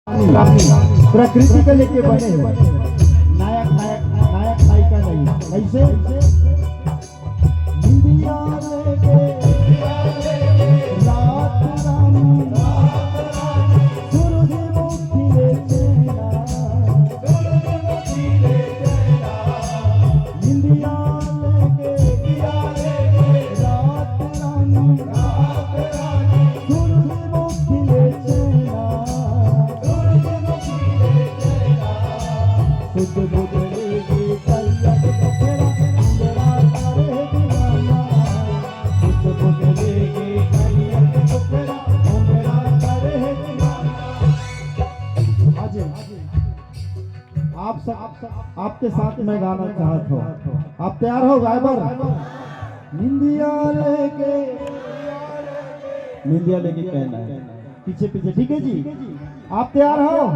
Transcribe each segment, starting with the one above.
प्रकृति को लेके बने हैं, नायक नायक नायक नायिका नहीं। कैसे इंडिया लेके रात रानी सूरजमुखी ले चेना, इंडिया लेके रात रानी सूरजमुखी ले चेना, सुध बुधलेगी कलियत पखेड़ा मेरा करे दीवाना, सुध बुधलेगी कलियत पखेड़ा मेरा करे दीवाना। आपके साथ मैं गाना चाहता हूँ, आप तैयार हो गायबर? निंदिया लेके कहना है पीछे पीछे, ठीक है जी? आप तैयार हो?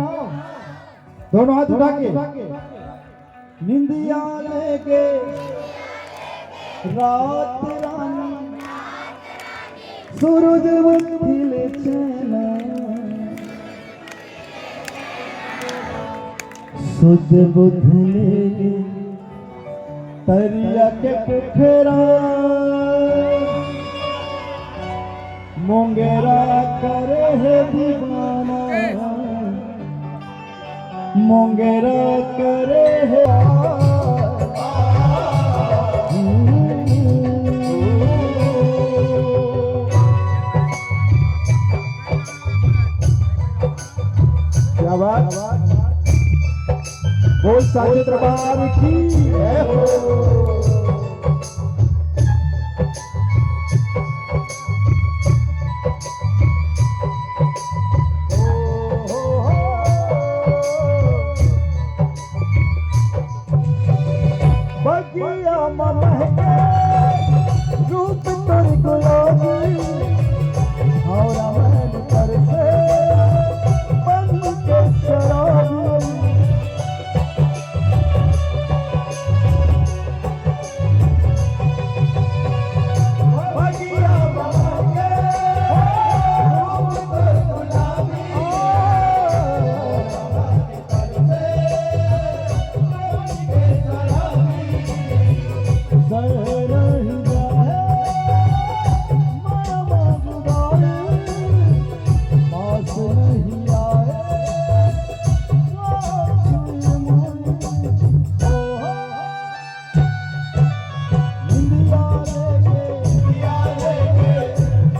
दोनों हाथ उठा के निंदिया लेके रात रानी सूरजमुखी ले चेना, सुध बुध लेके तरिया के पोखरा मोंगेरा करे है दीवाना, मोंगेरा करे है। क्या बात? बोल साचे दरबार की जय हो। बगिया महके रूप तोर गुलाबी, हौरा महल पर से बन के शराबी, बगिया महके रूप तोर गुलाबी,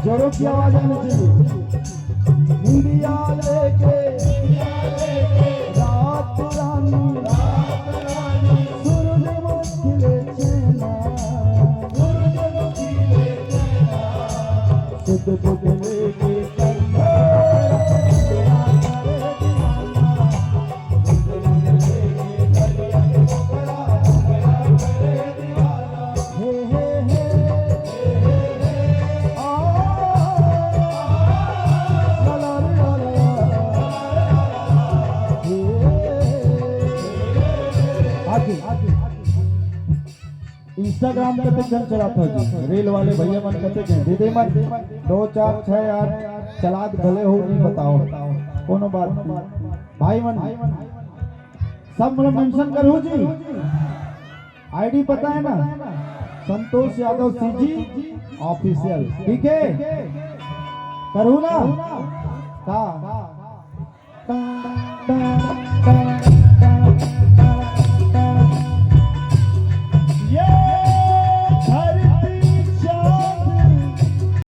जोरों की आवाज आनी चाहिए। इंडिया लेके रात रानी सूरजमुखी ले चेना, सुध बुध लेके इंस्टाग्राम पे चल चला था जी, रेल वाले भैया मन कहते हैं दे दे मन 2 4 6 8 चलात भले हो नहीं बताओ कोनो बात नहीं भाई मन, सब मतलब मेंशन करो जी। आईडी पता है ना, संतोष यादव सीजी ऑफिशियल, ठीक है? करूँ ना?